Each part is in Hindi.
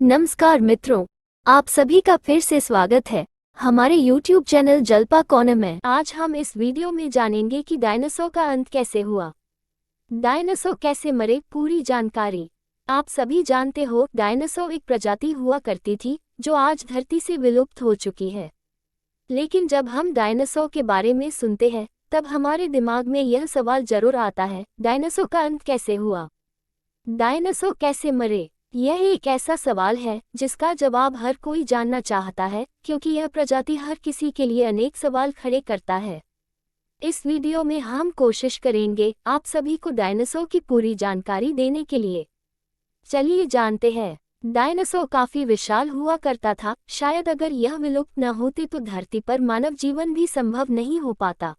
नमस्कार मित्रों, आप सभी का फिर से स्वागत है हमारे YouTube चैनल जलपा कॉर्नर में। आज हम इस वीडियो में जानेंगे कि डायनासोर का अंत कैसे हुआ, डायनासोर कैसे मरे, पूरी जानकारी। आप सभी जानते हो, डायनासोर एक प्रजाति हुआ करती थी जो आज धरती से विलुप्त हो चुकी है। लेकिन जब हम डायनासोर के बारे में सुनते हैं तब हमारे दिमाग में यह सवाल जरूर आता है, डायनासोर का अंत कैसे हुआ, डायनासोर कैसे मरे। यह एक ऐसा सवाल है जिसका जवाब हर कोई जानना चाहता है, क्योंकि यह प्रजाति हर किसी के लिए अनेक सवाल खड़े करता है। इस वीडियो में हम कोशिश करेंगे आप सभी को डायनासोर की पूरी जानकारी देने के लिए। चलिए जानते हैं। डायनासोर काफी विशाल हुआ करता था। शायद अगर यह विलुप्त न होते तो धरती पर मानव जीवन भी संभव नहीं हो पाता।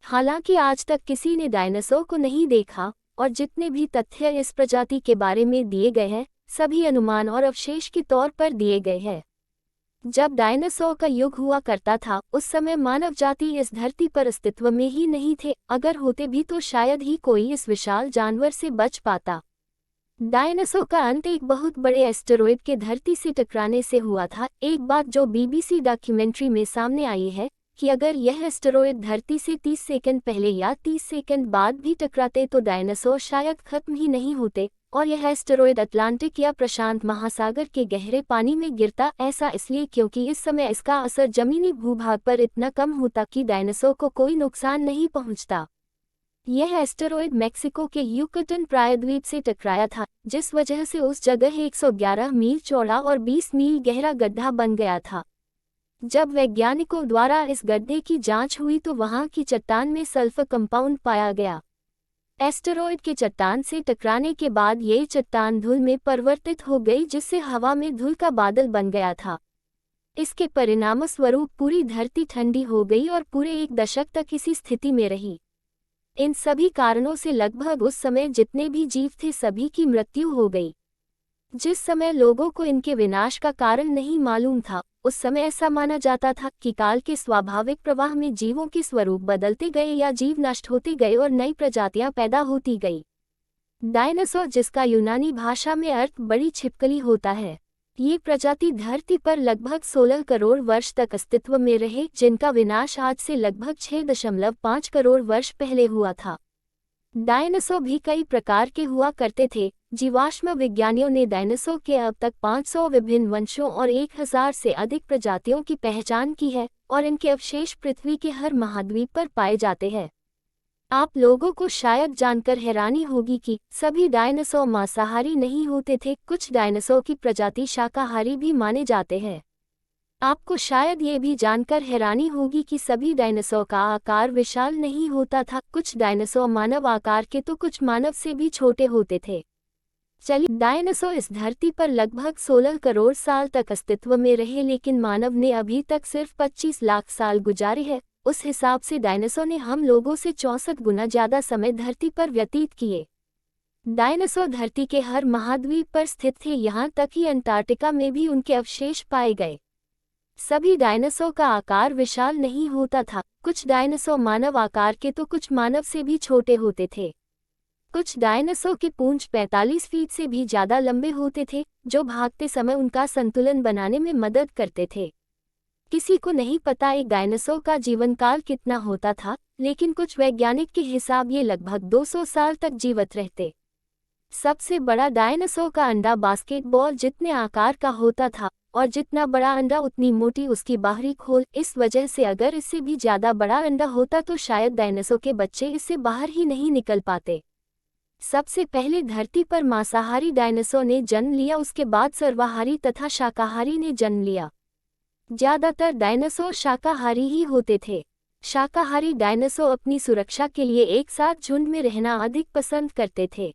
हालांकि आज तक किसी ने डायनासोर को नहीं देखा और जितने भी तथ्य इस प्रजाति के बारे में दिए गए हैं सभी अनुमान और अवशेष के तौर पर दिए गए हैं। जब डायनासोर का युग हुआ करता था उस समय मानव जाति इस धरती पर अस्तित्व में ही नहीं थे। अगर होते भी तो शायद ही कोई इस विशाल जानवर से बच पाता। डायनासोर का अंत एक बहुत बड़े एस्टेरॉयड के धरती से टकराने से हुआ था। एक बात जो BBC डॉक्यूमेंट्री में सामने आई है कि अगर यह एस्टेरॉयड धरती से 30 सेकंड पहले या 30 सेकंड बाद भी टकराते तो डायनासोर शायद खत्म ही नहीं होते, और यह एस्टेरॉयड अटलांटिक या प्रशांत महासागर के गहरे पानी में गिरता। ऐसा इसलिए क्योंकि इस समय इसका असर जमीनी भूभाग पर इतना कम होता कि डायनासोर को कोई नुकसान नहीं पहुंचता। यह एस्टेरॉयड मेक्सिको के युकटन प्रायद्वीप से टकराया था, जिस वजह से उस जगह 111 मील चौड़ा और 20 मील गहरा गड्ढा बन गया था। जब वैज्ञानिकों द्वारा इस गड्ढे की जांच हुई तो वहां की चट्टान में सल्फर कंपाउंड पाया गया। एस्टेरॉयड के चट्टान से टकराने के बाद ये चट्टान धूल में परिवर्तित हो गई, जिससे हवा में धूल का बादल बन गया था। इसके परिणामस्वरूप पूरी धरती ठंडी हो गई और पूरे 1 दशक तक इसी स्थिति में रही। इन सभी कारणों से लगभग उस समय जितने भी जीव थे सभी की मृत्यु हो गई। जिस समय लोगों को इनके विनाश का कारण नहीं मालूम था, उस समय ऐसा माना जाता था कि काल के स्वाभाविक प्रवाह में जीवों के स्वरूप बदलते गए या जीव नष्ट होते गए और नई प्रजातियां पैदा होती गई। डायनासोर, जिसका यूनानी भाषा में अर्थ बड़ी छिपकली होता है, ये प्रजाति धरती पर लगभग 16 करोड़ वर्ष तक अस्तित्व में रहे, जिनका विनाश आज से लगभग 6.5 करोड़ वर्ष पहले हुआ था। डायनासोर भी कई प्रकार के हुआ करते थे। जीवाश्म विज्ञानियों ने डायनासोर के अब तक 500 विभिन्न वंशों और 1000 से अधिक प्रजातियों की पहचान की है, और इनके अवशेष पृथ्वी के हर महाद्वीप पर पाए जाते हैं। आप लोगों को शायद जानकर हैरानी होगी कि सभी डायनासोर मांसाहारी नहीं होते थे। कुछ डायनासोर की प्रजाति शाकाहारी भी माने जाते हैं। आपको शायद ये भी जानकर हैरानी होगी कि सभी डायनासोर का आकार विशाल नहीं होता था। कुछ डायनासोर मानव आकार के तो कुछ मानव से भी छोटे होते थे। चलिए, डायनासोर इस धरती पर लगभग 16 करोड़ साल तक अस्तित्व में रहे, लेकिन मानव ने अभी तक सिर्फ 25 लाख साल गुजारे हैं। उस हिसाब से डायनासोर ने हम लोगों से 64 गुना ज्यादा समय धरती पर व्यतीत किए। डायनासोर धरती के हर महाद्वीप पर स्थित थे, यहाँ तक कि अंटार्कटिका में भी उनके अवशेष पाए गए। सभी डायनासोर का आकार विशाल नहीं होता था। कुछ डायनासोर मानव आकार के तो कुछ मानव से भी छोटे होते थे। कुछ डायनासोर के पूंछ 45 फीट से भी ज्यादा लंबे होते थे, जो भागते समय उनका संतुलन बनाने में मदद करते थे। किसी को नहीं पता एक डायनासोर का जीवन काल कितना होता था, लेकिन कुछ वैज्ञानिक के हिसाब ये लगभग 200 साल तक जीवित रहते। सबसे बड़ा डायनासोर का अंडा बास्केटबॉल जितने आकार का होता था, और जितना बड़ा अंडा उतनी मोटी उसकी बाहरी खोल। इस वजह से अगर इससे भी ज्यादा बड़ा अंडा होता तो शायद डायनासोर के बच्चे इससे बाहर ही नहीं निकल पाते। सबसे पहले धरती पर मांसाहारी डायनासोर ने जन्म लिया, उसके बाद सर्वाहारी तथा शाकाहारी ने जन्म लिया। ज्यादातर डायनासोर शाकाहारी ही होते थे। शाकाहारी डायनासोर अपनी सुरक्षा के लिए एक साथ झुंड में रहना अधिक पसंद करते थे।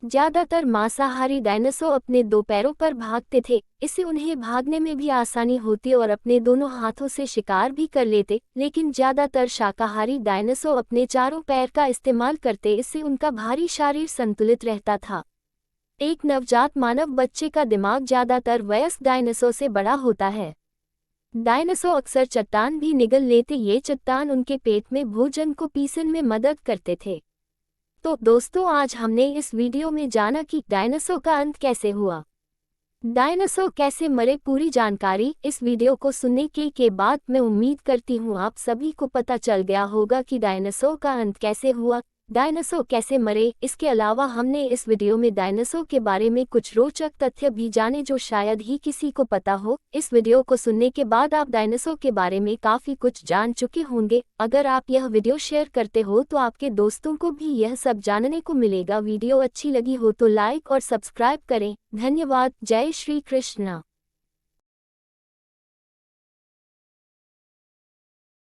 ज्यादातर मांसाहारी डायनासोर अपने 2 पैरों पर भागते थे, इससे उन्हें भागने में भी आसानी होती और अपने दोनों हाथों से शिकार भी कर लेते। लेकिन ज्यादातर शाकाहारी डायनासोर अपने 4 पैर का इस्तेमाल करते, इससे उनका भारी शरीर संतुलित रहता था। एक नवजात मानव बच्चे का दिमाग ज्यादातर वयस्क डायनासोर से बड़ा होता है। डायनासोर अक्सर चट्टान भी निगल लेते, ये चट्टान उनके पेट में भोजन को पीसने में मदद करते थे। तो दोस्तों, आज हमने इस वीडियो में जाना कि डायनासोर का अंत कैसे हुआ। डायनासोर कैसे मरे, पूरी जानकारी इस वीडियो को सुनने के बाद मैं उम्मीद करती हूँ आप सभी को पता चल गया होगा कि डायनासोर का अंत कैसे हुआ, डायनासोर कैसे मरे। इसके अलावा हमने इस वीडियो में डायनासोर के बारे में कुछ रोचक तथ्य भी जाने जो शायद ही किसी को पता हो। इस वीडियो को सुनने के बाद आप डायनासोर के बारे में काफ़ी कुछ जान चुके होंगे। अगर आप यह वीडियो शेयर करते हो तो आपके दोस्तों को भी यह सब जानने को मिलेगा। वीडियो अच्छी लगी हो तो लाइक और सब्सक्राइब करें। धन्यवाद। जय श्री कृष्ण।